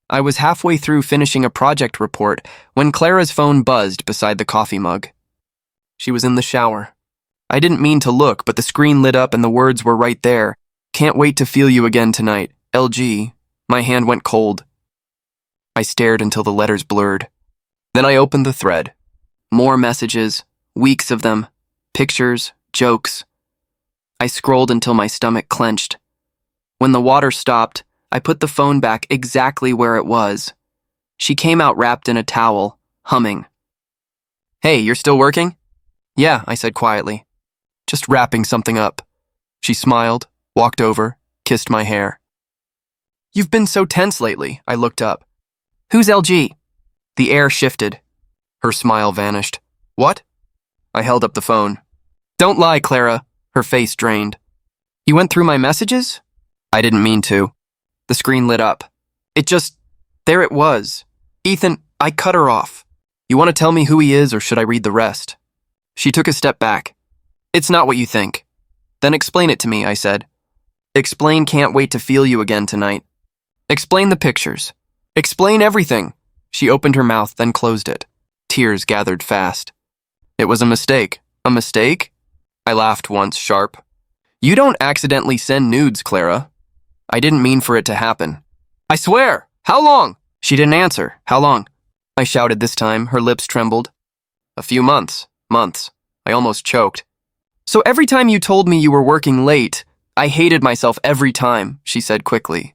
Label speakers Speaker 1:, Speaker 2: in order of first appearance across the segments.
Speaker 1: I was halfway through finishing a project report when Clara's phone buzzed beside the coffee mug. She was in the shower. I didn't mean to look, but the screen lit up and the words were right there. Can't wait to feel you again tonight. LG. My hand went cold. I stared until the letters blurred. Then I opened the thread. More messages, weeks of them, pictures, jokes. I scrolled until my stomach clenched. When the water stopped, I put the phone back exactly where it was. She came out wrapped in a towel, humming. Hey, you're still working? Yeah, I said quietly. Just wrapping something up. She smiled, walked over, kissed my hair. You've been so tense lately, I looked up. Who's LG? The air shifted. Her smile vanished. What? I held up the phone. Don't lie, Clara. Her face drained. You went through my messages? I didn't mean to. The screen lit up. There it was. Ethan, I cut her off. You want to tell me who he is or should I read the rest? She took a step back. It's not what you think. Then explain it to me, I said. Explain can't wait to feel you again tonight. Explain the pictures. Explain everything. She opened her mouth, then closed it. Tears gathered fast. It was a mistake. A mistake? I laughed once, sharp. You don't accidentally send nudes, Clara. I didn't mean for it to happen. I swear! How long? She didn't answer. How long? I shouted this time, her lips trembled. A few months. Months. I almost choked. So every time you told me you were working late, I hated myself every time, she said quickly.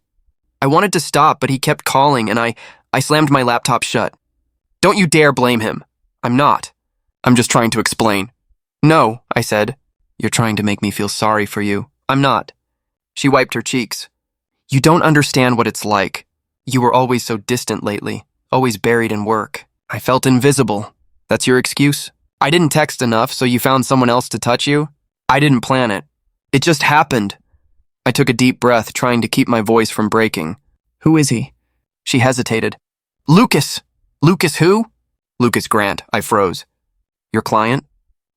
Speaker 1: I wanted to stop, but he kept calling and I slammed my laptop shut. Don't you dare blame him. I'm not. I'm just trying to explain. No, I said. You're trying to make me feel sorry for you. I'm not. She wiped her cheeks. You don't understand what it's like. You were always so distant lately, always buried in work. I felt invisible. That's your excuse? I didn't text enough, so you found someone else to touch you? I didn't plan it. It just happened. I took a deep breath, trying to keep my voice from breaking. Who is he? She hesitated. Lucas! Lucas who? Lucas Grant. I froze. Your client?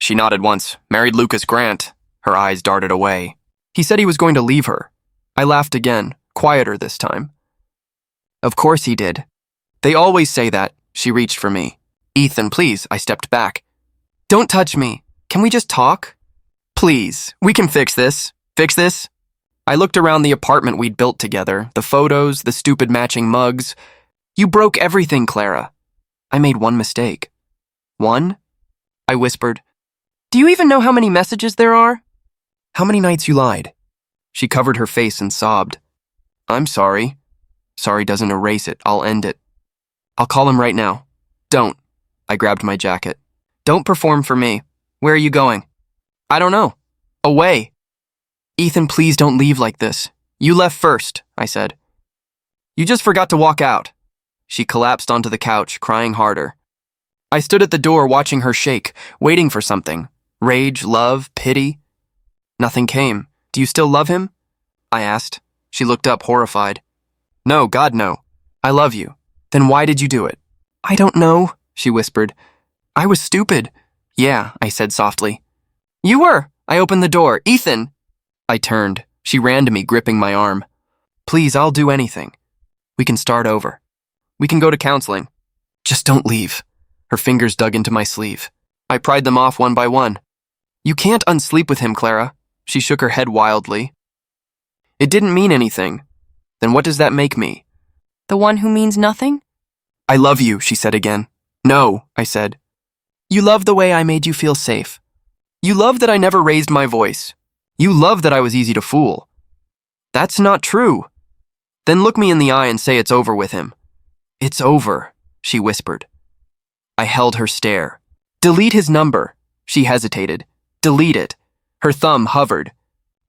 Speaker 1: She nodded once. Married Lucas Grant. Her eyes darted away. He said he was going to leave her. I laughed again, quieter this time. Of course he did. They always say that. She reached for me. Ethan, please. I stepped back. Don't touch me. Can we just talk? Please. We can fix this. Fix this? I looked around the apartment we'd built together, the photos, the stupid matching mugs. You broke everything, Clara. I made one mistake. One? I whispered. Do you even know how many messages there are? How many nights you lied? She covered her face and sobbed. I'm sorry. Sorry doesn't erase it. I'll end it. I'll call him right now. Don't. I grabbed my jacket. Don't perform for me. Where are you going? I don't know. Away. Ethan, please don't leave like this. You left first, I said. You just forgot to walk out. She collapsed onto the couch, crying harder. I stood at the door watching her shake, waiting for something. Rage, love, pity. Nothing came. Do you still love him? I asked. She looked up, horrified. No, God, no. I love you. Then why did you do it? I don't know, she whispered. I was stupid. Yeah, I said softly. You were. I opened the door. Ethan! I turned. She ran to me, gripping my arm. Please, I'll do anything. We can start over. We can go to counseling. Just don't leave. Her fingers dug into my sleeve. I pried them off one by one. You can't unsleep with him, Clara. She shook her head wildly. It didn't mean anything. Then what does that make me?
Speaker 2: The one who means nothing?
Speaker 1: I love you, she said again. No, I said. You love the way I made you feel safe. You love that I never raised my voice. You love that I was easy to fool. That's not true. Then look me in the eye and say it's over with him. It's over, she whispered. I held her stare. Delete his number. She hesitated. Delete it. Her thumb hovered.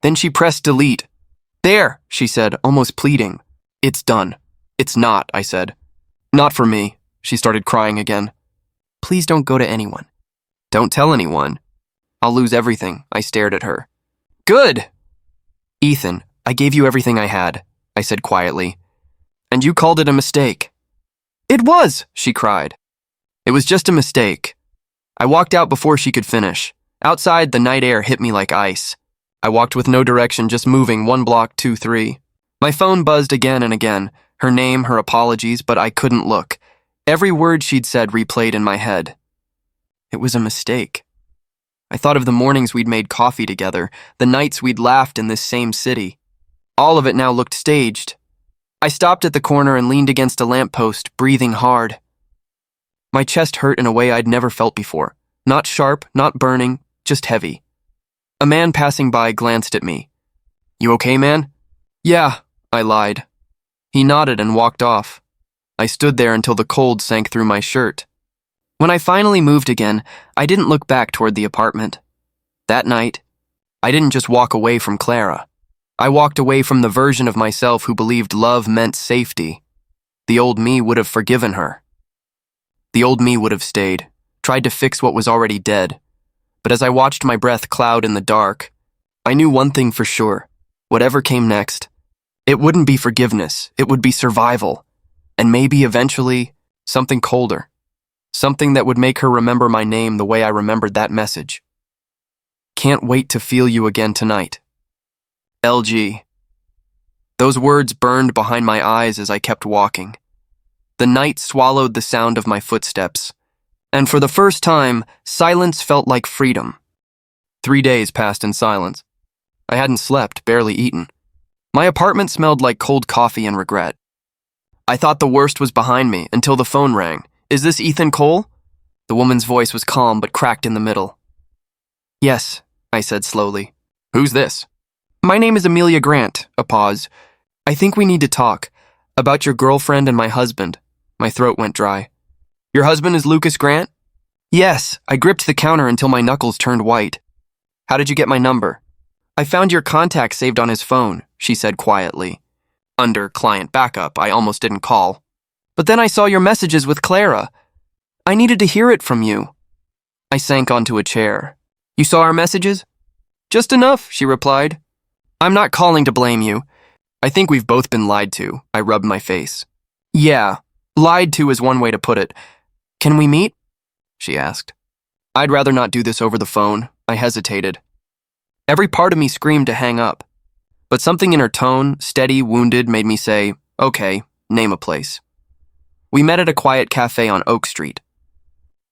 Speaker 1: Then she pressed delete. There, she said, almost pleading. It's done. It's not, I said. Not for me. She started crying again. Please don't go to anyone. Don't tell anyone. I'll lose everything. I stared at her. Good! Ethan, I gave you everything I had, I said quietly. And you called it a mistake. It was, she cried. It was just a mistake. I walked out before she could finish. Outside, the night air hit me like ice. I walked with no direction, just moving 1 block, 2, 3. My phone buzzed again and again. Her name, her apologies, but I couldn't look. Every word she'd said replayed in my head. It was a mistake. I thought of the mornings we'd made coffee together, the nights we'd laughed in this same city. All of it now looked staged. I stopped at the corner and leaned against a lamppost, breathing hard. My chest hurt in a way I'd never felt before. Not sharp, not burning, just heavy. A man passing by glanced at me. "You okay, man?" "Yeah," I lied. He nodded and walked off. I stood there until the cold sank through my shirt. When I finally moved again, I didn't look back toward the apartment. That night, I didn't just walk away from Clara. I walked away from the version of myself who believed love meant safety. The old me would have forgiven her. The old me would have stayed, tried to fix what was already dead. But as I watched my breath cloud in the dark, I knew one thing for sure. Whatever came next, it wouldn't be forgiveness, it would be survival. And maybe eventually, something colder. Something that would make her remember my name the way I remembered that message. "Can't wait to feel you again tonight. LG." Those words burned behind my eyes as I kept walking. The night swallowed the sound of my footsteps, and for the first time, silence felt like freedom. 3 days passed in silence. I hadn't slept, barely eaten. My apartment smelled like cold coffee and regret. I thought the worst was behind me until the phone rang. "Is this Ethan Cole?" The woman's voice was calm but cracked in the middle. "Yes," I said slowly. "Who's this?" "My name is Amelia Grant." A pause. "I think we need to talk. About your girlfriend and my husband." My throat went dry. "Your husband is Lucas Grant?" "Yes." I gripped the counter until my knuckles turned white. "How did you get my number?" "I found your contact saved on his phone," she said quietly. "Under client backup, I almost didn't call. But then I saw your messages with Clara. I needed to hear it from you." I sank onto a chair. "You saw our messages?" "Just enough," she replied. "I'm not calling to blame you. I think we've both been lied to." I rubbed my face. "Yeah, lied to is one way to put it. Can we meet?" she asked. "I'd rather not do this over the phone." I hesitated. Every part of me screamed to hang up. But something in her tone, steady, wounded, made me say, "Okay, name a place." We met at a quiet cafe on Oak Street.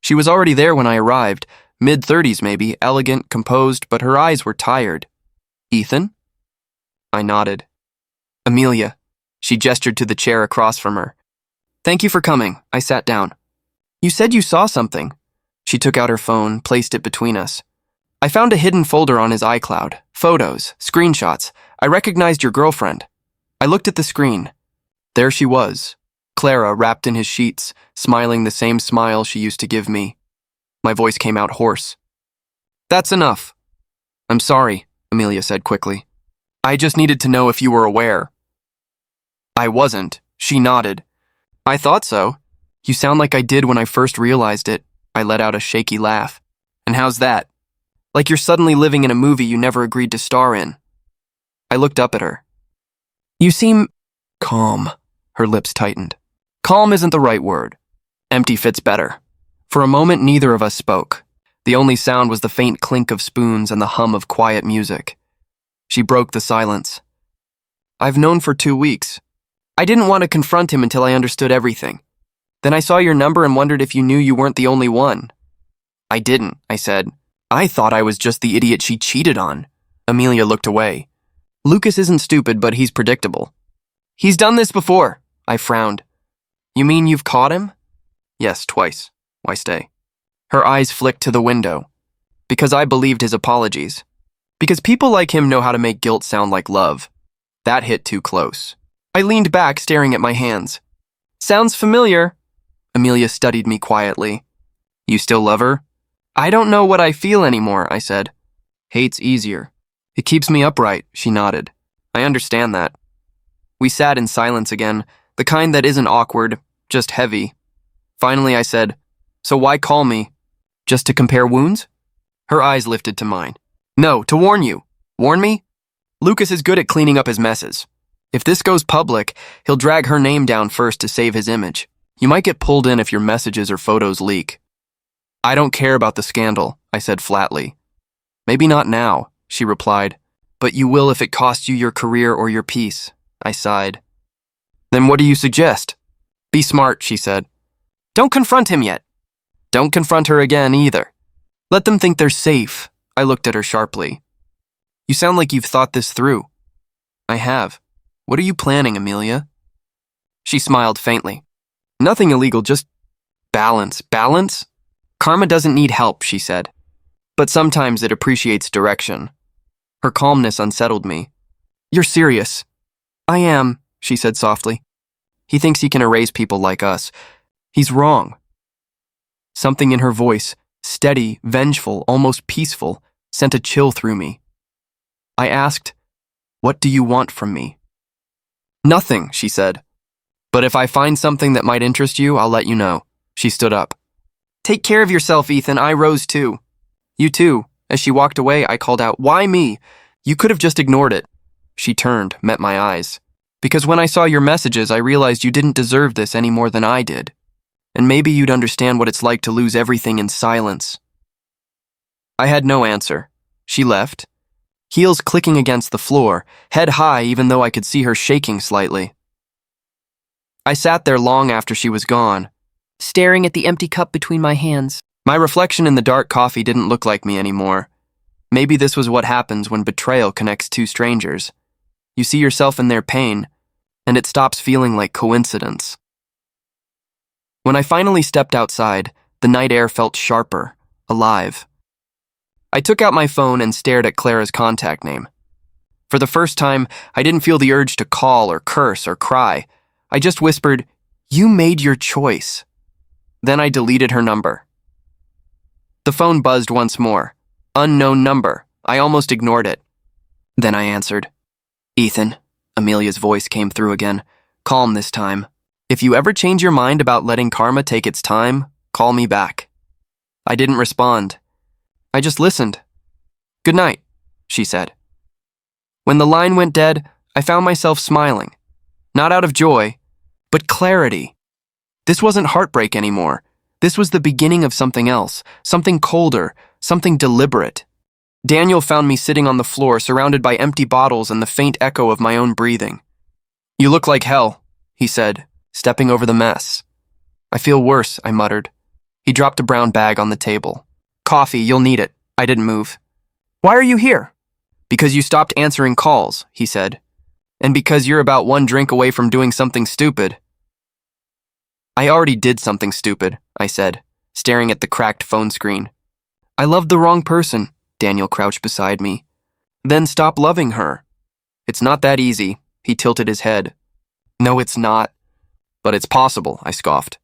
Speaker 1: She was already there when I arrived, mid-30s maybe, elegant, composed, but her eyes were tired. "Ethan?" I nodded. "Amelia." She gestured to the chair across from her. "Thank you for coming." I sat down. "You said you saw something." She took out her phone, placed it between us. "I found a hidden folder on his iCloud. Photos, screenshots. I recognized your girlfriend." I looked at the screen. There she was, Clara wrapped in his sheets, smiling the same smile she used to give me. My voice came out hoarse. "That's enough." "I'm sorry," Amelia said quickly. "I just needed to know if you were aware." I wasn't. She nodded. "I thought so. You sound like I did when I first realized it." I let out a shaky laugh. "And how's that?" "Like you're suddenly living in a movie you never agreed to star in." I looked up at her. "You seem calm." Her lips tightened. Calm isn't the right word. Empty fits better. For a moment, neither of us spoke. The only sound was the faint clink of spoons and the hum of quiet music. She broke the silence. "I've known for 2 weeks. I didn't want to confront him until I understood everything. Then I saw your number and wondered if you knew you weren't the only one." "I didn't," I said. "I thought I was just the idiot she cheated on." Amelia looked away. "Lucas isn't stupid, but he's predictable." "He's done this before." I frowned. "You mean you've caught him?" "Yes, twice. Why stay?" Her eyes flicked to the window. "Because I believed his apologies. Because people like him know how to make guilt sound like love." That hit too close. I leaned back, staring at my hands. "Sounds familiar." Amelia studied me quietly. "You still love her?" "I don't know what I feel anymore," I said. "Hate's easier. It keeps me upright," she nodded. "I understand that." We sat in silence again, the kind that isn't awkward, just heavy. Finally I said, "So why call me? Just to compare wounds?" Her eyes lifted to mine. "No, to warn you." "Warn me?" "Lucas is good at cleaning up his messes. If this goes public, he'll drag her name down first to save his image. You might get pulled in if your messages or photos leak." "I don't care about the scandal," I said flatly. "Maybe not now," she replied, "but you will if it costs you your career or your peace." I sighed. Then what do you suggest? Be smart, she said. Don't confront him yet. Don't confront her again either. Let them think they're safe. I looked at her sharply. You sound like you've thought this through. I have. What are you planning, Amelia? She smiled faintly. Nothing illegal, just balance. Balance? Karma doesn't need help, she said. But sometimes it appreciates direction. Her calmness unsettled me. You're serious. I am, she said softly. He thinks he can erase people like us. He's wrong. Something in her voice, steady, vengeful, almost peaceful, sent a chill through me. I asked, "What do you want from me?" Nothing, she said. But if I find something that might interest you, I'll let you know. She stood up. Take care of yourself, Ethan. I rose too. You too. As she walked away, I called out, Why me? You could have just ignored it. She turned, met my eyes. Because when I saw your messages, I realized you didn't deserve this any more than I did. And maybe you'd understand what it's like to lose everything in silence. I had no answer. She left, heels clicking against the floor, head high even though I could see her shaking slightly. I sat there long after she was gone,
Speaker 2: Staring at the empty cup between my hands.
Speaker 1: My reflection in the dark coffee didn't look like me anymore. Maybe this was what happens when betrayal connects two strangers. You see yourself in their pain, and it stops feeling like coincidence. When I finally stepped outside, the night air felt sharper, alive. I took out my phone and stared at Clara's contact name. For the first time, I didn't feel the urge to call or curse or cry. I just whispered, "You made your choice." Then I deleted her number. The phone buzzed once more. Unknown number. I almost ignored it. Then I answered. Ethan, Amelia's voice came through again, calm this time. If you ever change your mind about letting karma take its time, call me back. I didn't respond. I just listened. Good night, she said. When the line went dead, I found myself smiling. Not out of joy, but clarity. This wasn't heartbreak anymore. This was the beginning of something else, something colder, something deliberate. Daniel found me sitting on the floor, surrounded by empty bottles and the faint echo of my own breathing. You look like hell, he said, stepping over the mess. I feel worse, I muttered. He dropped a brown bag on the table. Coffee, you'll need it. I didn't move. Why are you here? Because you stopped answering calls, he said. And because you're about one drink away from doing something stupid. I already did something stupid, I said, staring at the cracked phone screen. I loved the wrong person, Daniel crouched beside me. Then stop loving her. It's not that easy, he tilted his head. No, it's not. But it's possible, I scoffed.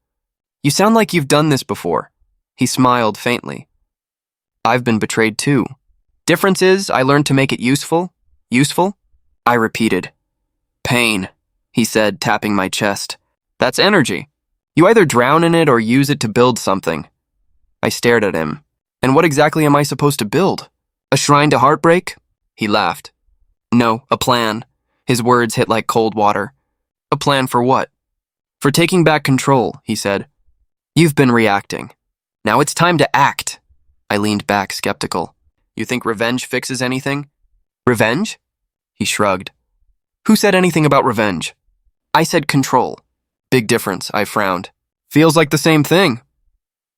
Speaker 1: You sound like you've done this before. He smiled faintly. I've been betrayed too. Difference is, I learned to make it useful. Useful? I repeated. Pain, he said, tapping my chest. That's energy. You either drown in it or use it to build something. I stared at him. And what exactly am I supposed to build? A shrine to heartbreak? He laughed. No, a plan. His words hit like cold water. A plan for what? For taking back control, he said. You've been reacting. Now it's time to act. I leaned back, skeptical. You think revenge fixes anything? Revenge? He shrugged. Who said anything about revenge? I said control. Big difference, I frowned. Feels like the same thing.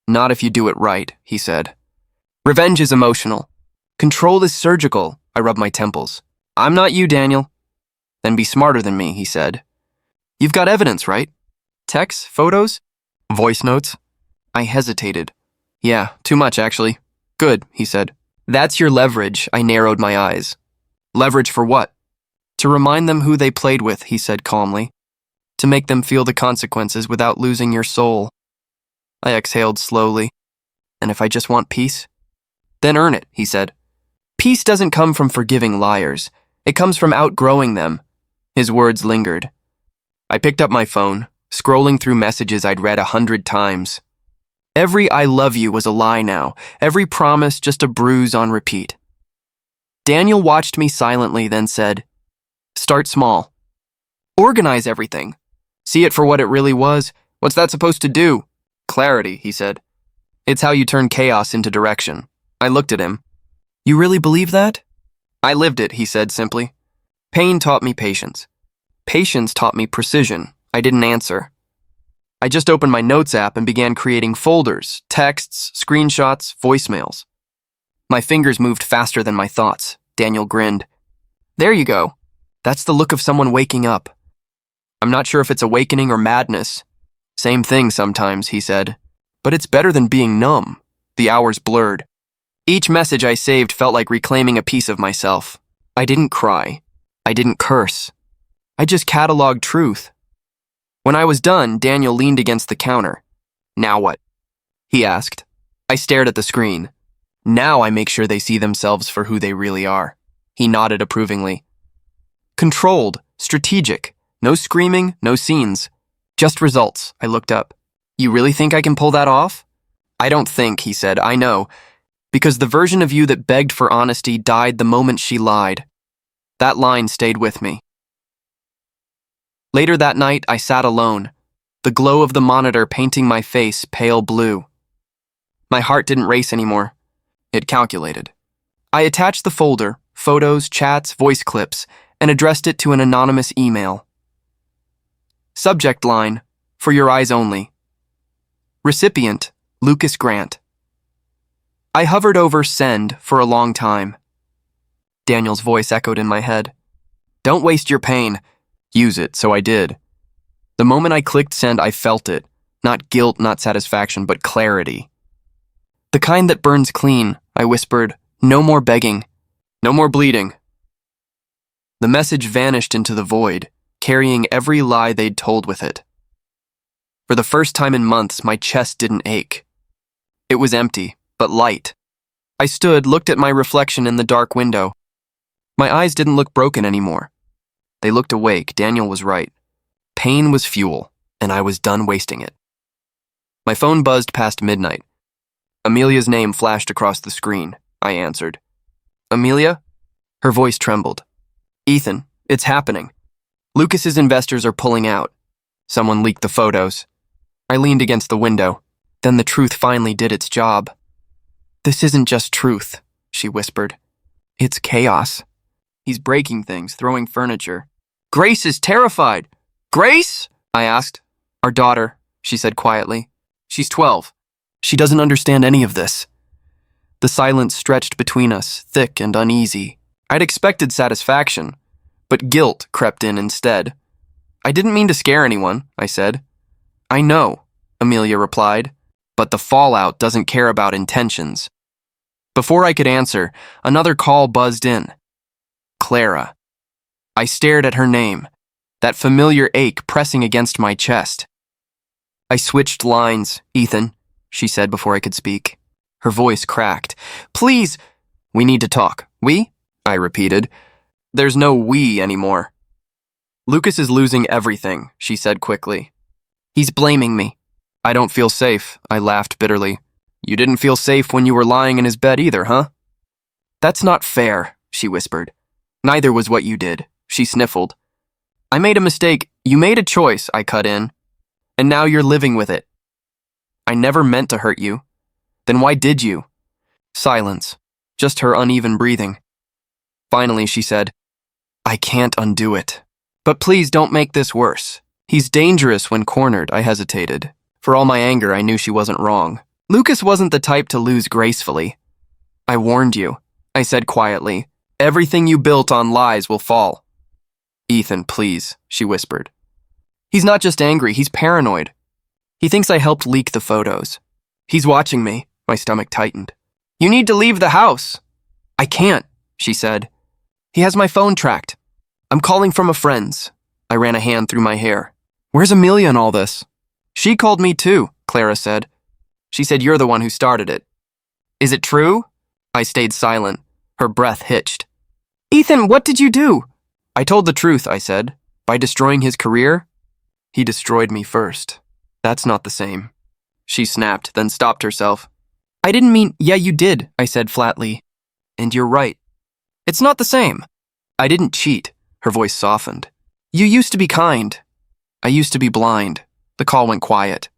Speaker 1: Not if you do it right, he said. Revenge is emotional. Control is surgical, I rubbed my temples. I'm not you, Daniel. Then be smarter than me, he said. You've got evidence, right? Texts, photos? Voice notes? I hesitated. Yeah, too much, actually. Good, he said. That's your leverage, I narrowed my eyes. Leverage for what? To remind them who they played with, he said calmly. To make them feel the consequences without losing your soul. I exhaled slowly. And if I just want peace? Then earn it, he said. Peace doesn't come from forgiving liars. It comes from outgrowing them. His words lingered. I picked up my phone, scrolling through messages I'd read 100 times. Every I love you was a lie now, every promise just a bruise on repeat. Daniel watched me silently, then said, Start small. Organize everything. See it for what it really was. What's that supposed to do? Clarity, he said. It's how you turn chaos into direction. I looked at him. You really believe that? I lived it, he said simply. Pain taught me patience. Patience taught me precision. I didn't answer. I just opened my notes app and began creating folders, texts, screenshots, voicemails. My fingers moved faster than my thoughts. Daniel grinned. There you go. That's the look of someone waking up. I'm not sure if it's awakening or madness. Same thing sometimes, he said. But it's better than being numb. The hours blurred. Each message I saved felt like reclaiming a piece of myself. I didn't cry. I didn't curse. I just cataloged truth. When I was done, Daniel leaned against the counter. Now what? He asked. I stared at the screen. Now I make sure they see themselves for who they really are. He nodded approvingly. Controlled, strategic, no screaming, no scenes. Just results, I looked up. You really think I can pull that off? I don't think, he said, I know. Because the version of you that begged for honesty died the moment she lied. That line stayed with me. Later that night, I sat alone, the glow of the monitor painting my face pale blue. My heart didn't race anymore. It calculated. I attached the folder, photos, chats, voice clips, and addressed it to an anonymous email. Subject line, for your eyes only. Recipient, Lucas Grant. I hovered over send for a long time. Daniel's voice echoed in my head. Don't waste your pain. Use it, so I did. The moment I clicked send, I felt it. Not guilt, not satisfaction, but clarity. The kind that burns clean, I whispered. No more begging. No more bleeding. The message vanished into the void, carrying every lie they'd told with it. For the first time in months, my chest didn't ache. It was empty, but light. I stood, looked at my reflection in the dark window. My eyes didn't look broken anymore. They looked awake. Daniel was right. Pain was fuel, and I was done wasting it. My phone buzzed past midnight. Amelia's name flashed across the screen. I answered. Amelia? Her voice trembled. Ethan, it's happening. Lucas's investors are pulling out. Someone leaked the photos. I leaned against the window. Then the truth finally did its job. This isn't just truth, she whispered. It's chaos. He's breaking things, throwing furniture. Grace is terrified. Grace? I asked. Our daughter, she said quietly. She's 12. She doesn't understand any of this. The silence stretched between us, thick and uneasy. I'd expected satisfaction, but guilt crept in instead. I didn't mean to scare anyone, I said. I know, Amelia replied, but the fallout doesn't care about intentions. Before I could answer, another call buzzed in. Clara. I stared at her name, that familiar ache pressing against my chest. I switched lines, Ethan, she said before I could speak. Her voice cracked. Please, we need to talk. We? I repeated. There's no we anymore. Lucas is losing everything, she said quickly. He's blaming me. I don't feel safe, I laughed bitterly. You didn't feel safe when you were lying in his bed either, huh? That's not fair, she whispered. Neither was what you did, she sniffled. I made a mistake. You made a choice, I cut in. And now you're living with it. I never meant to hurt you. Then why did you? Silence. Just her uneven breathing. Finally, she said, I can't undo it. But please don't make this worse. He's dangerous when cornered, I hesitated. For all my anger, I knew she wasn't wrong. Lucas wasn't the type to lose gracefully. I warned you, I said quietly. Everything you built on lies will fall. Ethan, please, she whispered. He's not just angry, he's paranoid. He thinks I helped leak the photos. He's watching me. My stomach tightened. You need to leave the house. I can't, she said. He has my phone tracked. I'm calling from a friend's. I ran a hand through my hair. Where's Amelia in all this? She called me too, Clara said. She said you're the one who started it. Is it true? I stayed silent. Her breath hitched. Ethan, what did you do? I told the truth, I said. By destroying his career, he destroyed me first. That's not the same. She snapped, then stopped herself. I didn't mean, yeah, you did, I said flatly. And you're right. It's not the same. I didn't cheat. Her voice softened. You used to be kind. I used to be blind. The call went quiet.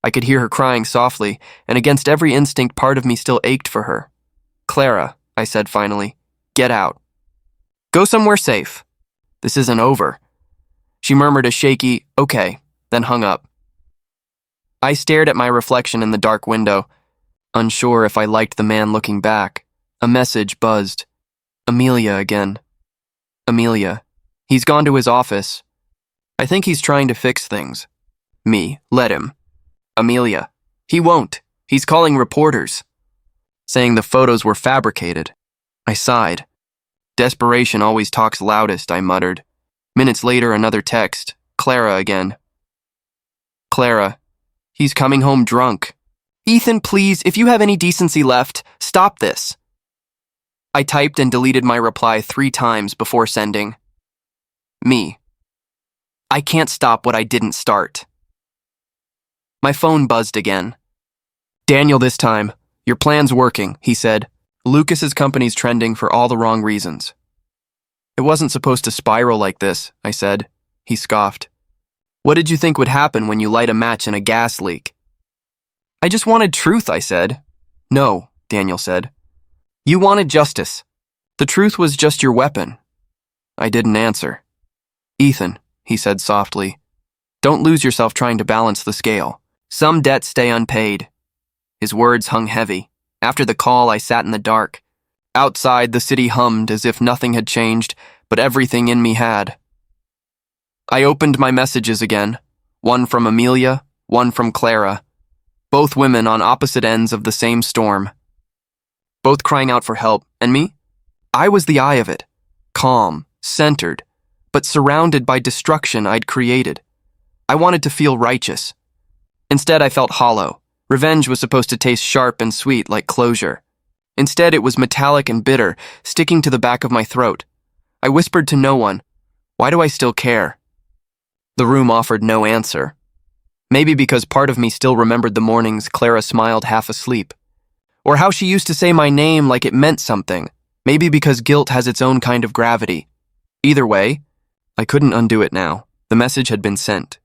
Speaker 1: I could hear her crying softly, and against every instinct, part of me still ached for her. Clara, I said finally, get out. Go somewhere safe. This isn't over. She murmured a shaky, "Okay," then hung up. I stared at my reflection in the dark window, unsure if I liked the man looking back. A message buzzed. Amelia again. Amelia. He's gone to his office. I think he's trying to fix things. Me. Let him. Amelia. He won't. He's calling reporters. Saying the photos were fabricated. I sighed. Desperation always talks loudest, I muttered. Minutes later, another text. Clara again. Clara. He's coming home drunk. Ethan, please, if you have any decency left, stop this. I typed and deleted my reply 3 times before sending. Me. I can't stop what I didn't start. My phone buzzed again. Daniel this time. Your plan's working, he said. Lucas's company's trending for all the wrong reasons. It wasn't supposed to spiral like this, I said. He scoffed. What did you think would happen when you light a match in a gas leak? I just wanted truth, I said. No, Daniel said. You wanted justice. The truth was just your weapon. I didn't answer. Ethan, he said softly, don't lose yourself trying to balance the scale. Some debts stay unpaid. His words hung heavy. After the call, I sat in the dark. Outside, the city hummed as if nothing had changed, but everything in me had. I opened my messages again, one from Amelia, one from Clara, both women on opposite ends of the same storm. Both crying out for help, and me? I was the eye of it, calm, centered, but surrounded by destruction I'd created. I wanted to feel righteous. Instead, I felt hollow. Revenge was supposed to taste sharp and sweet like closure. Instead, it was metallic and bitter, sticking to the back of my throat. I whispered to no one, why do I still care? The room offered no answer. Maybe because part of me still remembered the mornings Clara smiled half asleep. Or how she used to say my name like it meant something. Maybe because guilt has its own kind of gravity. Either way, I couldn't undo it now. The message had been sent.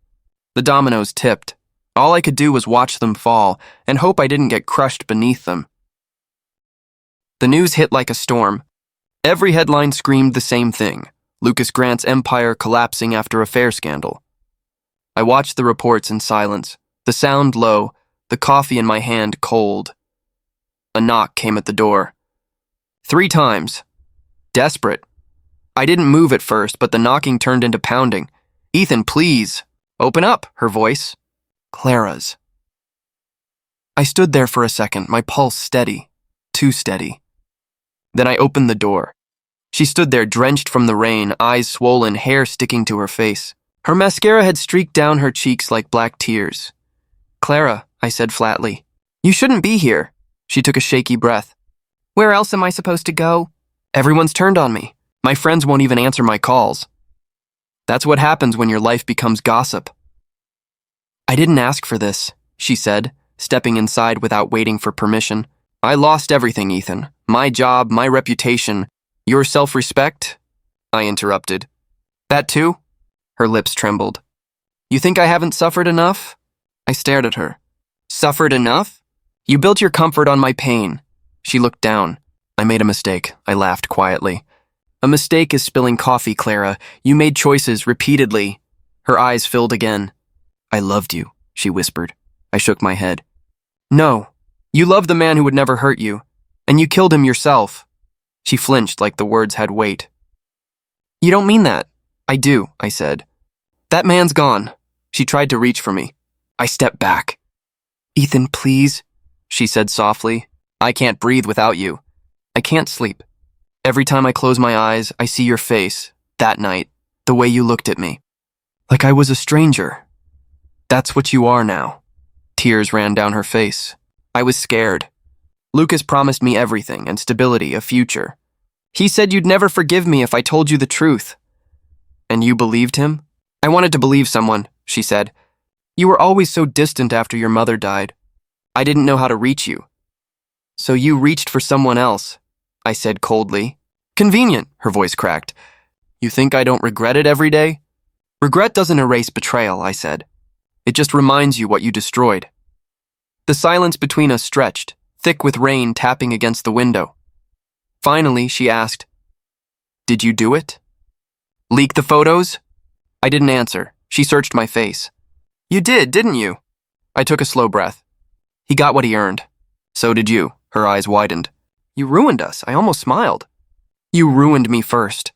Speaker 1: The dominoes tipped. All I could do was watch them fall and hope I didn't get crushed beneath them. The news hit like a storm. Every headline screamed the same thing. Lucas Grant's empire collapsing after affair scandal. I watched the reports in silence, the sound low, the coffee in my hand cold. A knock came at the door. 3 times. Desperate. I didn't move at first, but the knocking turned into pounding. Ethan, please. Open up, her voice. Clara's. I stood there for a second, my pulse steady. Too steady. Then I opened the door. She stood there drenched from the rain, eyes swollen, hair sticking to her face. Her mascara had streaked down her cheeks like black tears. Clara, I said flatly, you shouldn't be here. She took a shaky breath. Where else am I supposed to go? Everyone's turned on me. My friends won't even answer my calls. That's what happens when your life becomes gossip. I didn't ask for this, she said, stepping inside without waiting for permission. I lost everything, Ethan. My job, my reputation. Your self-respect? I interrupted. That too? Her lips trembled. You think I haven't suffered enough? I stared at her. Suffered enough? You built your comfort on my pain. She looked down. I made a mistake. I laughed quietly. A mistake is spilling coffee, Clara. You made choices repeatedly. Her eyes filled again. I loved you, she whispered. I shook my head. No, you loved the man who would never hurt you, and you killed him yourself. She flinched like the words had weight. You don't mean that. I do, I said. That man's gone. She tried to reach for me. I stepped back. Ethan, please, she said softly. I can't breathe without you. I can't sleep. Every time I close my eyes, I see your face, that night, the way you looked at me. Like I was a stranger. That's what you are now. Tears ran down her face. I was scared. Lucas promised me everything and stability, a future. He said you'd never forgive me if I told you the truth. And you believed him? I wanted to believe someone, she said. You were always so distant after your mother died. I didn't know how to reach you. So you reached for someone else, I said coldly. Convenient, her voice cracked. You think I don't regret it every day? Regret doesn't erase betrayal, I said. It just reminds you what you destroyed. The silence between us stretched, thick with rain tapping against the window. Finally, she asked, Did you do it? Leak the photos? I didn't answer. She searched my face. You did, didn't you? I took a slow breath. He got what he earned. So did you. Her eyes widened. You ruined us. I almost smiled. You ruined me first.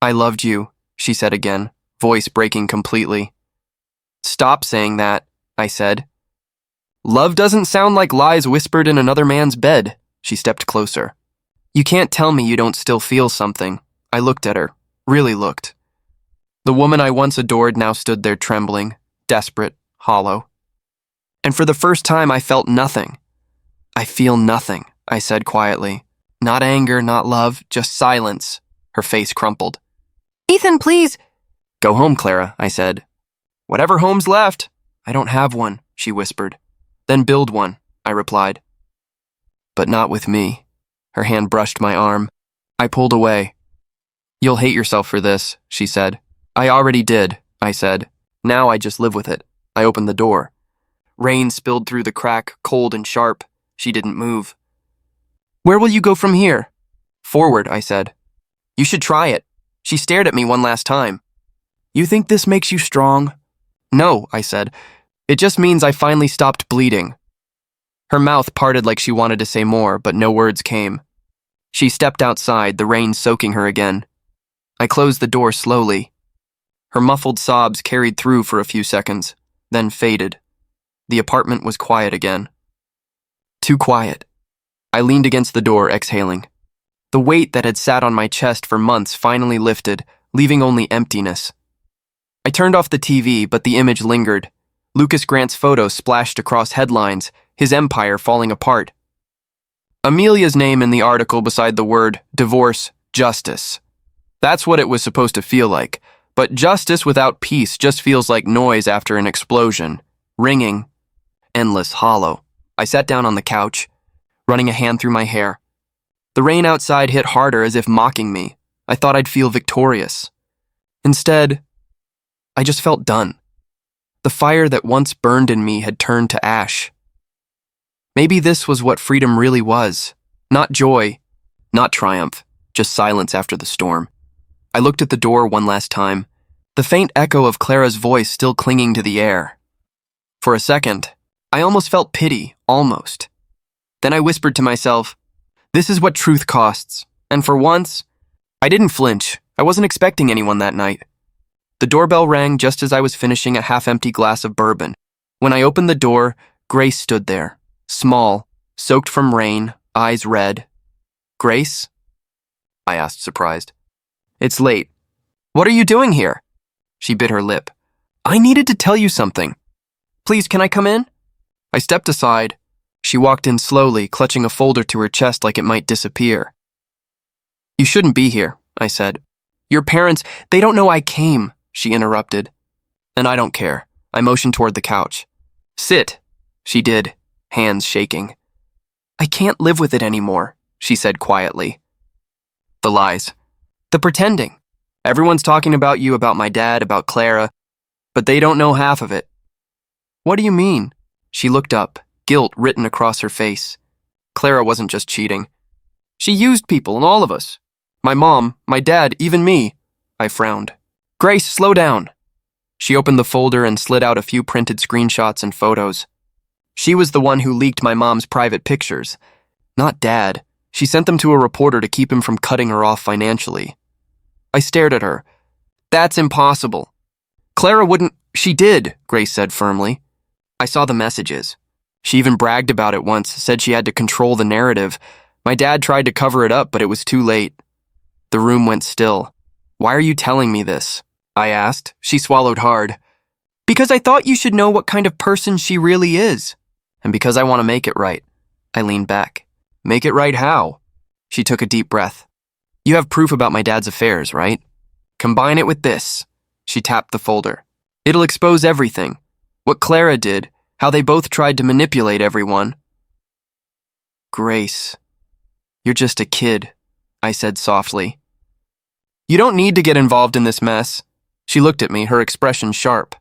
Speaker 1: I loved you, she said again, voice breaking completely. Stop saying that, I said. Love doesn't sound like lies whispered in another man's bed. She stepped closer. You can't tell me you don't still feel something. I looked at her, really looked. The woman I once adored now stood there trembling, desperate, hollow. And for the first time I felt nothing. I feel nothing, I said quietly. Not anger, not love, just silence. Her face crumpled.
Speaker 2: Ethan, please.
Speaker 1: Go home, Clara, I said. Whatever home's left. I don't have one, she whispered. Then build one, I replied. But not with me. Her hand brushed my arm. I pulled away. You'll hate yourself for this, she said. I already did, I said. Now I just live with it. I opened the door. Rain spilled through the crack, cold and sharp. She didn't move. Where will you go from here? Forward, I said. You should try it. She stared at me one last time. You think this makes you strong? No, I said. It just means I finally stopped bleeding. Her mouth parted like she wanted to say more, but no words came. She stepped outside, the rain soaking her again. I closed the door slowly. Her muffled sobs carried through for a few seconds, then faded. The apartment was quiet again. Too quiet. I leaned against the door, exhaling. The weight that had sat on my chest for months finally lifted, leaving only emptiness. I turned off the TV, but the image lingered. Lucas Grant's photo splashed across headlines, his empire falling apart. Amelia's name in the article beside the word divorce, justice. That's what it was supposed to feel like, but justice without peace just feels like noise after an explosion. Ringing. Endless, hollow. I sat down on the couch, running a hand through my hair. The rain outside hit harder as if mocking me. I thought I'd feel victorious. Instead, I just felt done. The fire that once burned in me had turned to ash. Maybe this was what freedom really was. Not joy, not triumph, just silence after the storm. I looked at the door one last time, the faint echo of Clara's voice still clinging to the air. For a second, I almost felt pity, almost. Then I whispered to myself, this is what truth costs. And for once, I didn't flinch. I wasn't expecting anyone that night. The doorbell rang just as I was finishing a half-empty glass of bourbon. When I opened the door, Grace stood there, small, soaked from rain, eyes red. Grace? I asked, surprised. It's late. What are you doing here? She bit her lip. I needed to tell you something. Please, can I come in? I stepped aside. She walked in slowly, clutching a folder to her chest like it might disappear. You shouldn't be here, I said. Your parents, they don't know I came, she interrupted. And I don't care. I motioned toward the couch. Sit. She did, hands shaking. I can't live with it anymore, she said quietly. The lies. The pretending. Everyone's talking about you, about my dad, about Clara, but they don't know half of it. What do you mean? She looked up, guilt written across her face. Clara wasn't just cheating. She used people and all of us. My mom, my dad, even me. I frowned. Grace, slow down. She opened the folder and slid out a few printed screenshots and photos. She was the one who leaked my mom's private pictures. Not Dad. She sent them to a reporter to keep him from cutting her off financially. I stared at her. That's impossible. Clara wouldn't. She did, Grace said firmly. I saw the messages. She even bragged about it once, said she had to control the narrative. My dad tried to cover it up, but it was too late. The room went still. Why are you telling me this? I asked. She swallowed hard. Because I thought you should know what kind of person she really is. And because I want to make it right. I leaned back. Make it right how? She took a deep breath. You have proof about my dad's affairs, right? Combine it with this. She tapped the folder. It'll expose everything. What Clara did, how they both tried to manipulate everyone. Grace, you're just a kid, I said softly. You don't need to get involved in this mess. She looked at me, her expression sharp.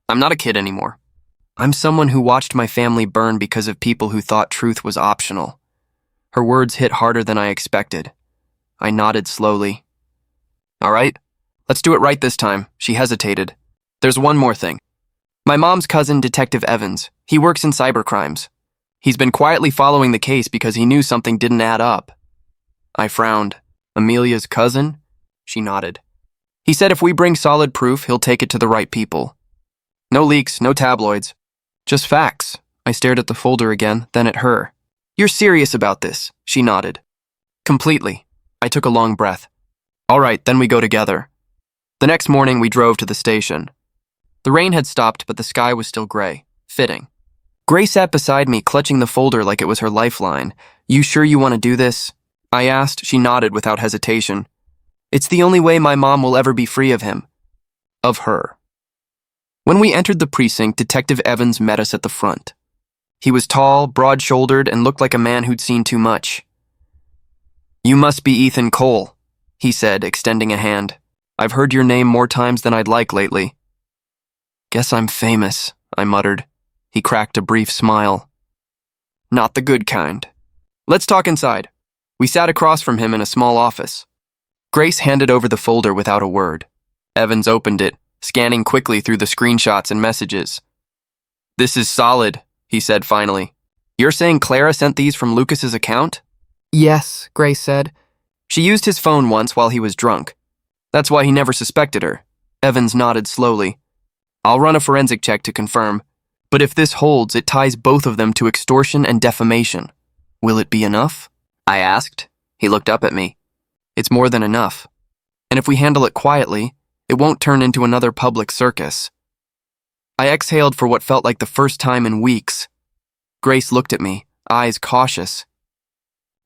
Speaker 1: I'm not a kid anymore. I'm someone who watched my family burn because of people who thought truth was optional. Her words hit harder than I expected. I nodded slowly. All right, Let's do it right this time. She hesitated. There's one more thing. My mom's cousin, Detective Evans. He works in cybercrimes. He's been quietly following the case because he knew something didn't add up. I frowned. Amelia's cousin? She nodded. He said if we bring solid proof, he'll take it to the right people. No leaks, no tabloids. Just facts. I stared at the folder again, then at her. You're serious about this, she nodded. Completely. I took a long breath. All right, then we go together. The next morning, we drove to the station. The rain had stopped, but the sky was still gray. Fitting. Gray sat beside me, clutching the folder like it was her lifeline. You sure you want to do this? I asked. She nodded without hesitation. It's the only way my mom will ever be free of him. Of her. When we entered the precinct, Detective Evans met us at the front. He was tall, broad-shouldered, and looked like a man who'd seen too much. You must be Ethan Cole, he said, extending a hand. I've heard your name more times than I'd like lately. Guess I'm famous, I muttered. He cracked a brief smile. Not the good kind. Let's talk inside. We sat across from him in a small office. Grace handed over the folder without a word. Evans opened it, scanning quickly through the screenshots and messages. This is solid, he said finally. You're saying Clara sent these from Lucas's account?
Speaker 2: Yes, Grace said.
Speaker 1: She used his phone once while he was drunk. That's why he never suspected her. Evans nodded slowly. I'll run a forensic check to confirm. But if this holds, it ties both of them to extortion and defamation. Will it be enough? I asked. He looked up at me. It's more than enough. And if we handle it quietly, it won't turn into another public circus. I exhaled for what felt like the first time in weeks. Grace looked at me, eyes cautious.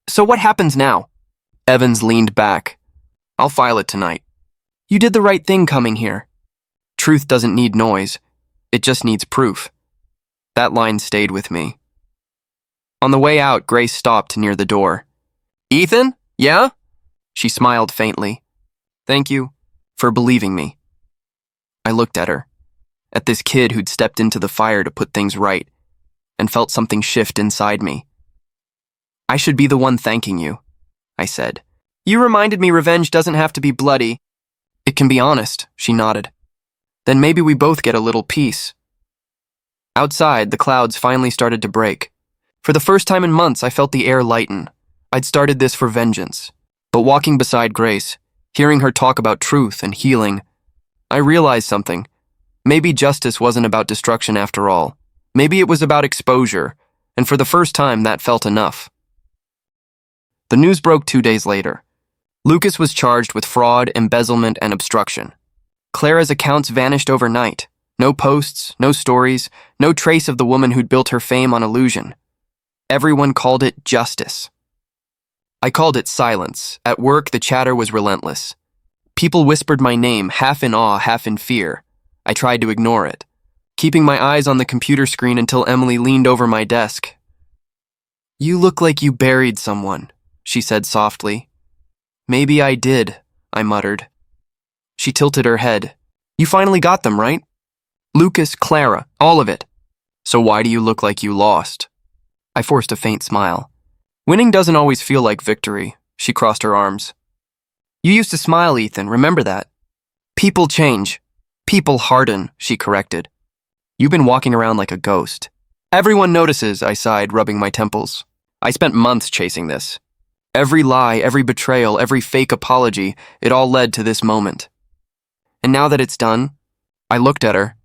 Speaker 1: So what happens now? Evans leaned back. I'll file it tonight. You did the right thing coming here. Truth doesn't need noise. It just needs proof. That line stayed with me. On the way out, Grace stopped near the door. Ethan? Yeah? She smiled faintly. Thank you for believing me. I looked at her, at this kid who'd stepped into the fire to put things right, and felt something shift inside me. I should be the one thanking you, I said. You reminded me revenge doesn't have to be bloody. It can be honest, she nodded. Then maybe we both get a little peace. Outside, the clouds finally started to break. For the first time in months, I felt the air lighten. I'd started this for vengeance. But walking beside Grace, hearing her talk about truth and healing, I realized something. Maybe justice wasn't about destruction after all. Maybe it was about exposure, and for the first time, that felt enough. The news broke 2 days later. Lucas was charged with fraud, embezzlement, and obstruction. Clara's accounts vanished overnight. No posts, no stories, no trace of the woman who'd built her fame on illusion. Everyone called it justice. I called it silence. At work, the chatter was relentless. People whispered my name, half in awe, half in fear. I tried to ignore it, keeping my eyes on the computer screen until Emily leaned over my desk. You look like you buried someone, she said softly. Maybe I did, I muttered. She tilted her head. You finally got them, right? Lucas, Clara, all of it. So why do you look like you lost? I forced a faint smile. Winning doesn't always feel like victory. She crossed her arms. You used to smile, Ethan, remember that? People change. People harden, she corrected. You've been walking around like a ghost. Everyone notices, I sighed, rubbing my temples. I spent months chasing this. Every lie, every betrayal, every fake apology, it all led to this moment. And now that it's done, I looked at her.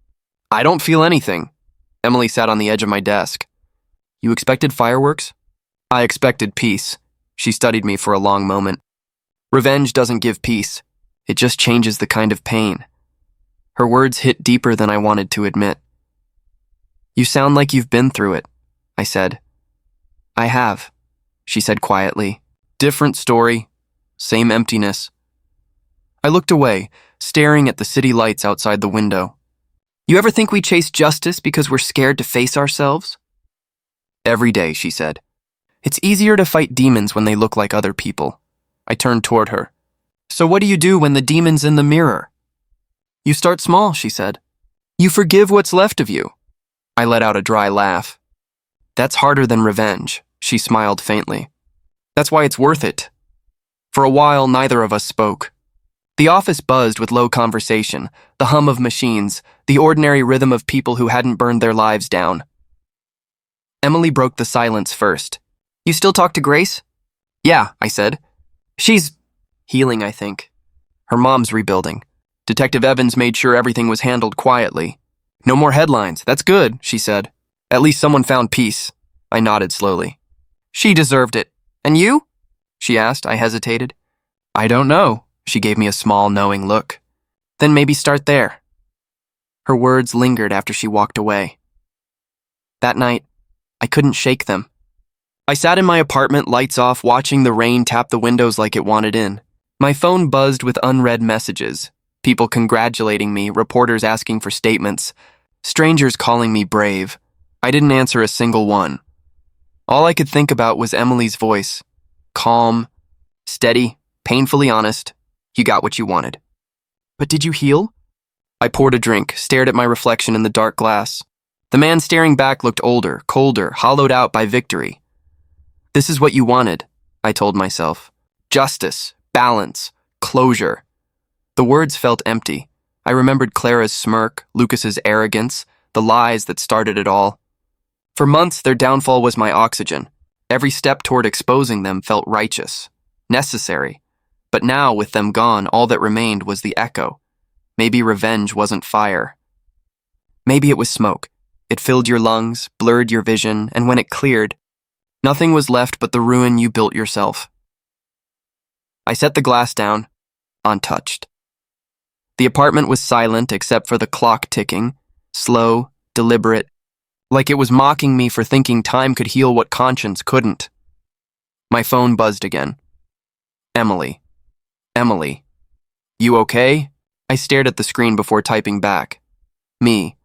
Speaker 1: I don't feel anything. Emily sat on the edge of my desk. You expected fireworks? I expected peace. She studied me for a long moment. Revenge doesn't give peace. It just changes the kind of pain. Her words hit deeper than I wanted to admit. You sound like you've been through it, I said. I have, she said quietly. Different story, same emptiness. I looked away, staring at the city lights outside the window. You ever think we chase justice because we're scared to face ourselves? Every day, she said. It's easier to fight demons when they look like other people. I turned toward her. So what do you do when the demon's in the mirror? You start small, she said. You forgive what's left of you. I let out a dry laugh. That's harder than revenge, she smiled faintly. That's why it's worth it. For a while, neither of us spoke. The office buzzed with low conversation, the hum of machines, the ordinary rhythm of people who hadn't burned their lives down. Emily broke the silence first. "You still talk to Grace?" "Yeah," I said. "She's healing, I think. Her mom's rebuilding. Detective Evans made sure everything was handled quietly. No more headlines. That's good," she said. "At least someone found peace." I nodded slowly. "She deserved it. And you?" she asked. I hesitated. "I don't know." She gave me a small, knowing look. "Then maybe start there." Her words lingered after she walked away. That night, I couldn't shake them. I sat in my apartment, lights off, watching the rain tap the windows like it wanted in. My phone buzzed with unread messages. People congratulating me, reporters asking for statements, strangers calling me brave. I didn't answer a single one. All I could think about was Emily's voice. Calm, steady, painfully honest. "You got what you wanted." "But did you heal?" I poured a drink, stared at my reflection in the dark glass. The man staring back looked older, colder, hollowed out by victory. "This is what you wanted," I told myself. Justice, balance, closure. The words felt empty. I remembered Clara's smirk, Lucas's arrogance, the lies that started it all. For months, their downfall was my oxygen. Every step toward exposing them felt righteous, necessary. But now, with them gone, all that remained was the echo. Maybe revenge wasn't fire. Maybe it was smoke. It filled your lungs, blurred your vision, and when it cleared, nothing was left but the ruin you built yourself. I set the glass down, untouched. The apartment was silent except for the clock ticking, slow, deliberate, like it was mocking me for thinking time could heal what conscience couldn't. My phone buzzed again. Emily. Emily. "You okay?" I stared at the screen before typing back. "Me.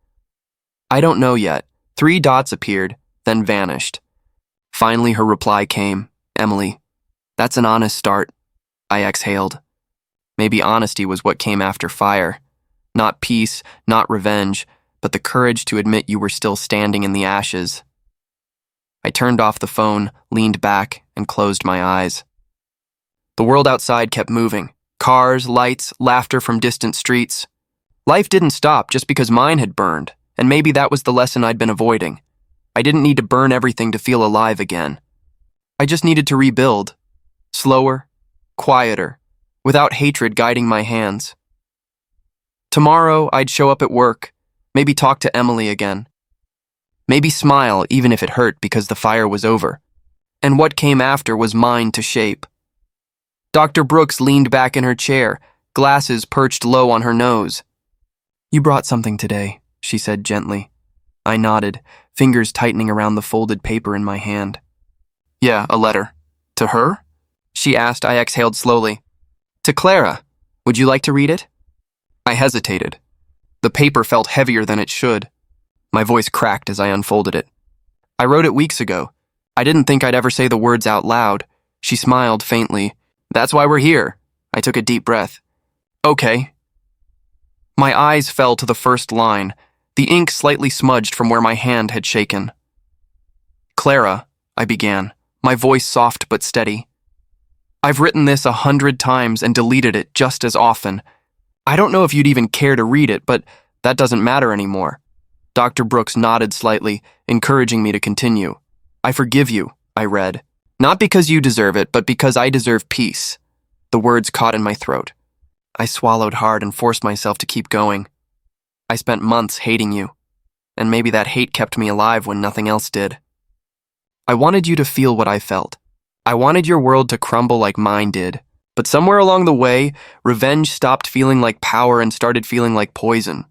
Speaker 1: I don't know yet." 3 dots appeared, then vanished. Finally, her reply came. "Emily. That's an honest start." I exhaled. Maybe honesty was what came after fire. Not peace, not revenge, but the courage to admit you were still standing in the ashes. I turned off the phone, leaned back, and closed my eyes. The world outside kept moving. Cars, lights, laughter from distant streets. Life didn't stop just because mine had burned, and maybe that was the lesson I'd been avoiding. I didn't need to burn everything to feel alive again. I just needed to rebuild. Slower, quieter, without hatred guiding my hands. Tomorrow, I'd show up at work, maybe talk to Emily again. Maybe smile even if it hurt because the fire was over. And what came after was mine to shape. Dr. Brooks leaned back in her chair, glasses perched low on her nose. "You brought something today," she said gently. I nodded, fingers tightening around the folded paper in my hand. "Yeah, a letter. To her?" she asked. I exhaled slowly. "To Clara. Would you like to read it?" I hesitated. The paper felt heavier than it should. My voice cracked as I unfolded it. "I wrote it weeks ago. I didn't think I'd ever say the words out loud." She smiled faintly. "That's why we're here." I took a deep breath. "Okay." My eyes fell to the first line, the ink slightly smudged from where my hand had shaken. "Clara," I began, my voice soft but steady. "I've written this 100 times and deleted it just as often. I don't know if you'd even care to read it, but that doesn't matter anymore." Dr. Brooks nodded slightly, encouraging me to continue. "I forgive you," I read. "Not because you deserve it, but because I deserve peace." The words caught in my throat. I swallowed hard and forced myself to keep going. "I spent months hating you, and maybe that hate kept me alive when nothing else did. I wanted you to feel what I felt. I wanted your world to crumble like mine did, but somewhere along the way, revenge stopped feeling like power and started feeling like poison."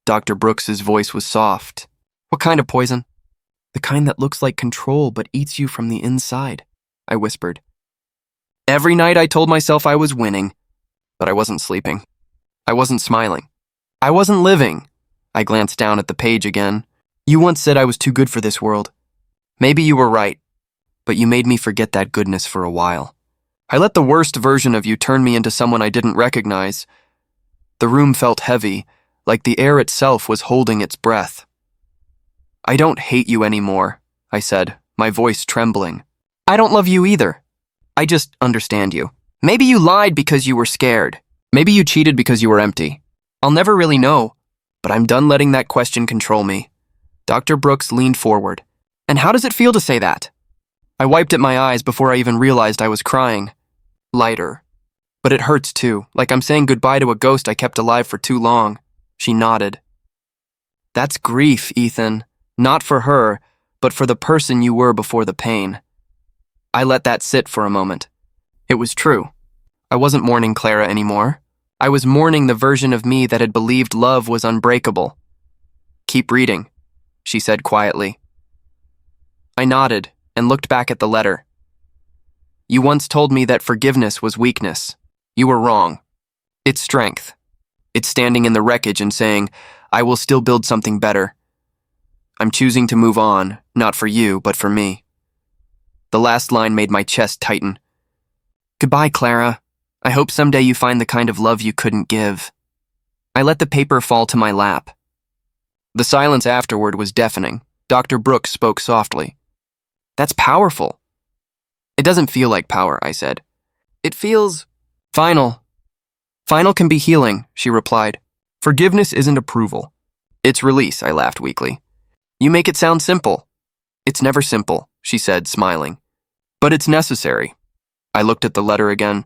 Speaker 1: Dr. Brooks's voice was soft. "What kind of poison?" "The kind that looks like control but eats you from the inside," I whispered. Every night I told myself I was winning, but I wasn't sleeping. I wasn't smiling. I wasn't living. I glanced down at the page again. "You once said I was too good for this world. Maybe you were right, but you made me forget that goodness for a while. I let the worst version of you turn me into someone I didn't recognize." The room felt heavy, like the air itself was holding its breath. "I don't hate you anymore," I said, my voice trembling. "I don't love you either. I just understand you. Maybe you lied because you were scared. Maybe you cheated because you were empty. I'll never really know, but I'm done letting that question control me. Dr. Brooks leaned forward. And how does it feel to say that? I wiped at my eyes before I even realized I was crying. Lighter. But it hurts too, like I'm saying goodbye to a ghost I kept alive for too long. She nodded. That's grief, Ethan. Not for her, but for the person you were before the pain. I let that sit for a moment. It was true. I wasn't mourning Clara anymore. I was mourning the version of me that had believed love was unbreakable. Keep reading, she said quietly. I nodded and looked back at the letter. You once told me that forgiveness was weakness. You were wrong. It's strength. It's standing in the wreckage and saying, I will still build something better. I'm choosing to move on, not for you, but for me. The last line made my chest tighten. Goodbye, Clara. I hope someday you find the kind of love you couldn't give. I let the paper fall to my lap. The silence afterward was deafening. Dr. Brooks spoke softly. That's powerful. It doesn't feel like power, I said. It feels final. Final can be healing, she replied. Forgiveness isn't approval. It's release, I laughed weakly. You make it sound simple. It's never simple, she said, smiling. But it's necessary. I looked at the letter again.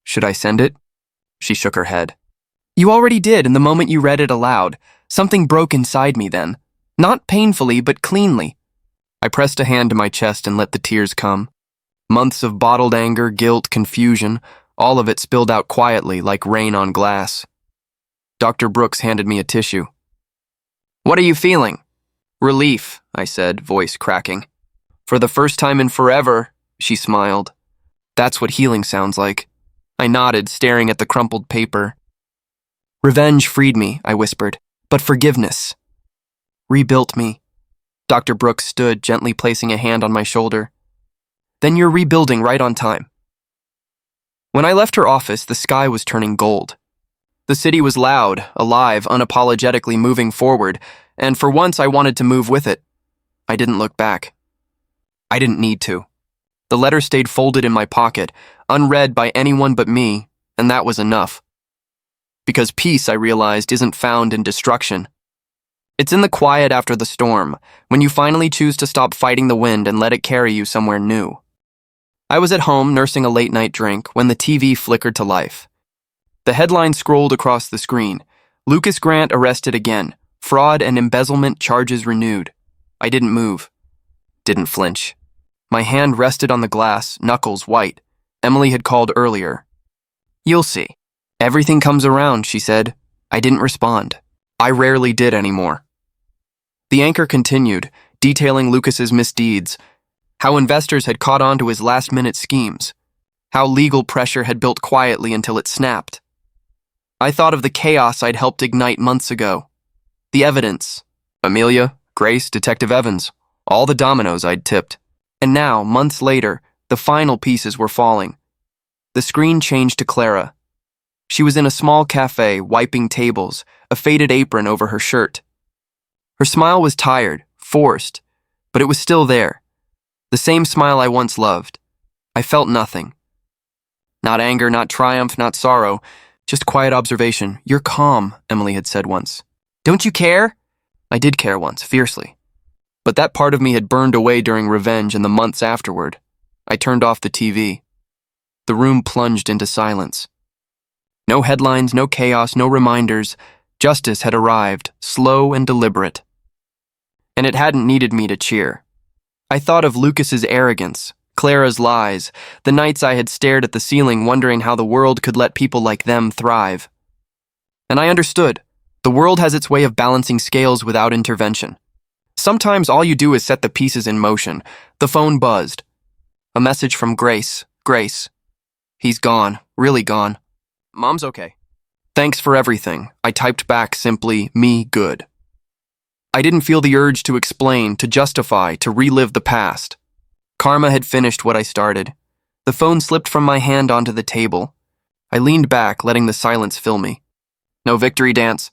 Speaker 1: Should I send it? She shook her head. You already did in the moment you read it aloud. Something broke inside me then. Not painfully, but cleanly. I pressed a hand to my chest and let the tears come. Months of bottled anger, guilt, confusion, all of it spilled out quietly like rain on glass. Dr. Brooks handed me a tissue. What are you feeling? Relief, I said, voice cracking. For the first time in forever, she smiled. That's what healing sounds like. I nodded, staring at the crumpled paper. Revenge freed me, I whispered, but forgiveness rebuilt me. Dr. Brooks stood, gently placing a hand on my shoulder. Then you're rebuilding right on time. When I left her office, the sky was turning gold. The city was loud, alive, unapologetically moving forward, and for once I wanted to move with it. I didn't look back. I didn't need to. The letter stayed folded in my pocket, unread by anyone but me, and that was enough. Because peace, I realized, isn't found in destruction. It's in the quiet after the storm, when you finally choose to stop fighting the wind and let it carry you somewhere new. I was at home nursing a late-night drink when the TV flickered to life. The headline scrolled across the screen. Lucas Grant arrested again. Fraud and embezzlement charges renewed. I didn't move. Didn't flinch. My hand rested on the glass, knuckles white. Emily had called earlier. You'll see. Everything comes around, she said. I didn't respond. I rarely did anymore. The anchor continued, detailing Lucas's misdeeds, how investors had caught on to his last-minute schemes, how legal pressure had built quietly until it snapped. I thought of the chaos I'd helped ignite months ago. The evidence. Amelia, Grace, Detective Evans. All the dominoes I'd tipped. And now, months later, the final pieces were falling. The screen changed to Clara. She was in a small cafe, wiping tables, a faded apron over her shirt. Her smile was tired, forced, but it was still there. The same smile I once loved. I felt nothing. Not anger, not triumph, not sorrow, just quiet observation. You're calm, Emily had said once. Don't you care? I did care once, fiercely. But that part of me had burned away during revenge and the months afterward. I turned off the TV. The room plunged into silence. No headlines, no chaos, no reminders. Justice had arrived, slow and deliberate. And it hadn't needed me to cheer. I thought of Lucas's arrogance, Clara's lies, the nights I had stared at the ceiling wondering how the world could let people like them thrive. And I understood. The world has its way of balancing scales without intervention. Sometimes all you do is set the pieces in motion. The phone buzzed. A message from Grace. Grace. He's gone, really gone. Mom's okay. Thanks for everything. I typed back simply, me good. I didn't feel the urge to explain, to justify, to relive the past. Karma had finished what I started. The phone slipped from my hand onto the table. I leaned back, letting the silence fill me. No victory dance.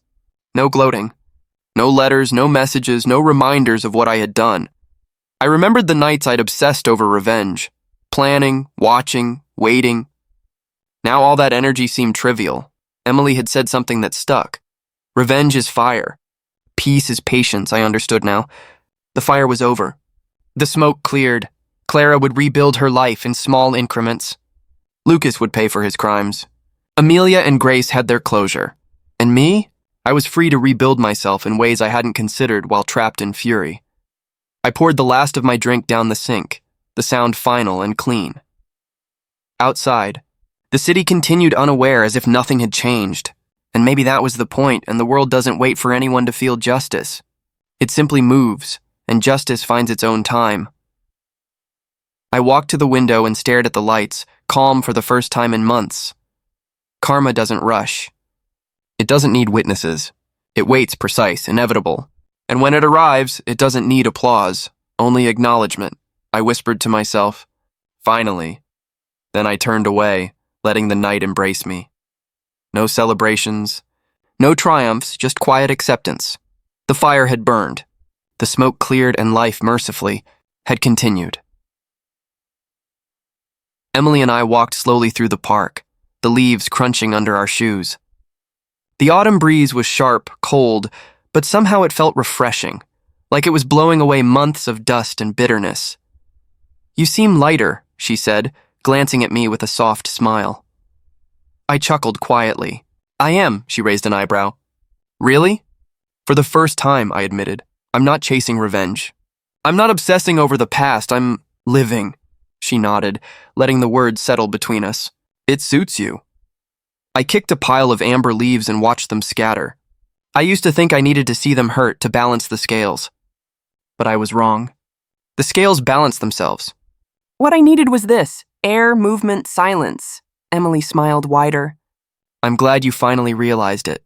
Speaker 1: No gloating. No letters, no messages, no reminders of what I had done. I remembered the nights I'd obsessed over revenge. Planning, watching, waiting. Now all that energy seemed trivial. Emily had said something that stuck. Revenge is fire. Peace is patience, I understood now. The fire was over. The smoke cleared. Clara would rebuild her life in small increments. Lucas would pay for his crimes. Amelia and Grace had their closure. And me? I was free to rebuild myself in ways I hadn't considered while trapped in fury. I poured the last of my drink down the sink, the sound final and clean. Outside, the city continued unaware as if nothing had changed. And maybe that was the point, and the world doesn't wait for anyone to feel justice. It simply moves, and justice finds its own time. I walked to the window and stared at the lights, calm for the first time in months. Karma doesn't rush. It doesn't need witnesses. It waits precise, inevitable. And when it arrives, it doesn't need applause, only acknowledgement, I whispered to myself. Finally. Then I turned away, letting the night embrace me. No celebrations, no triumphs, just quiet acceptance. The fire had burned. The smoke cleared and life, mercifully, had continued. Emily and I walked slowly through the park, the leaves crunching under our shoes. The autumn breeze was sharp, cold, but somehow it felt refreshing, like it was blowing away months of dust and bitterness. "You seem lighter," she said, glancing at me with a soft smile. I chuckled quietly. "I am," she raised an eyebrow. "Really?" "For the first time," I admitted. "I'm not chasing revenge. I'm not obsessing over the past, I'm living." She nodded, letting the words settle between us. "It suits you." I kicked a pile of amber leaves and watched them scatter. I used to think I needed to see them hurt to balance the scales. But I was wrong. The scales balanced themselves.
Speaker 2: What I needed was this: air, movement, silence. Emily smiled wider.
Speaker 1: "I'm glad you finally realized it."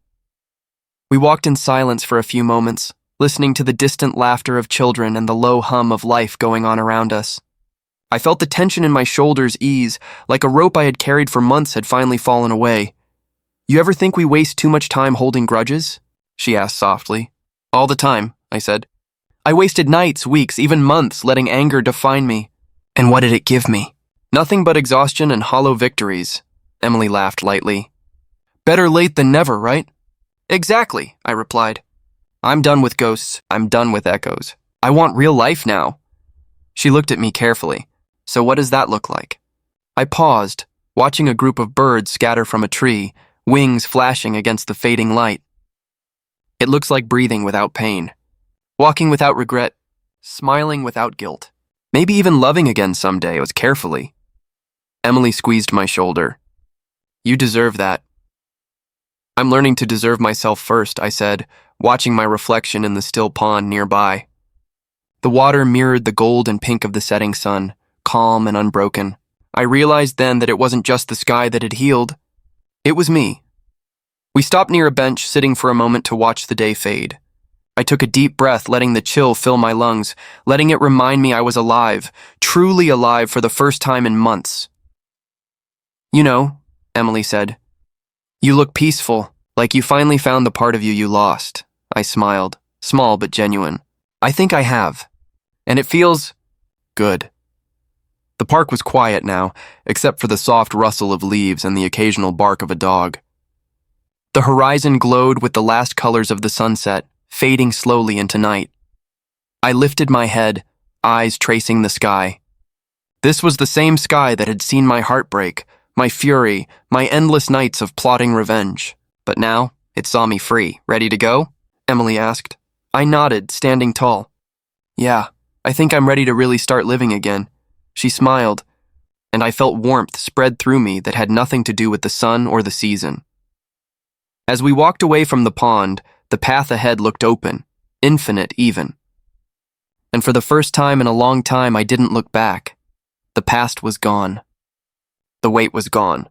Speaker 1: We walked in silence for a few moments, listening to the distant laughter of children and the low hum of life going on around us. I felt the tension in my shoulders ease, like a rope I had carried for months had finally fallen away. "You ever think we waste too much time holding grudges?" she asked softly. "All the time," I said. "I wasted nights, weeks, even months letting anger define me. And what did it give me? Nothing but exhaustion and hollow victories." Emily laughed lightly. "Better late than never, right?" "Exactly," I replied. "I'm done with ghosts. I'm done with echoes. I want real life now." She looked at me carefully. "So what does that look like?" I paused, watching a group of birds scatter from a tree, wings flashing against the fading light. "It looks like breathing without pain, walking without regret, smiling without guilt. Maybe even loving again someday, carefully." Emily squeezed my shoulder. "You deserve that." "I'm learning to deserve myself first," I said, watching my reflection in the still pond nearby. The water mirrored the gold and pink of the setting sun, calm and unbroken. I realized then that it wasn't just the sky that had healed. It was me. We stopped near a bench, sitting for a moment to watch the day fade. I took a deep breath, letting the chill fill my lungs, letting it remind me I was alive, truly alive for the first time in months. "You know," Emily said, "you look peaceful, like you finally found the part of you lost." I smiled, small but genuine. "I think I have. And it feels good." The park was quiet now, except for the soft rustle of leaves and the occasional bark of a dog. The horizon glowed with the last colors of the sunset, fading slowly into night. I lifted my head, eyes tracing the sky. This was the same sky that had seen my heartbreak, my fury, my endless nights of plotting revenge. But now, it saw me free. "Ready to go?" Emily asked. I nodded, standing tall. "Yeah, I think I'm ready to really start living again." She smiled, and I felt warmth spread through me that had nothing to do with the sun or the season. As we walked away from the pond, the path ahead looked open, infinite even. And for the first time in a long time, I didn't look back. The past was gone. The weight was gone.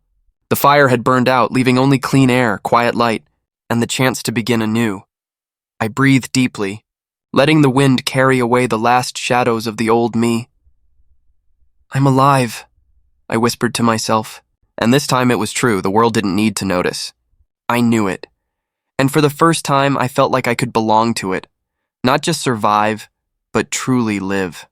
Speaker 1: The fire had burned out, leaving only clean air, quiet light, and the chance to begin anew. I breathed deeply, letting the wind carry away the last shadows of the old me. "I'm alive," I whispered to myself. And this time it was true, the world didn't need to notice. I knew it. And for the first time, I felt like I could belong to it. Not just survive, but truly live.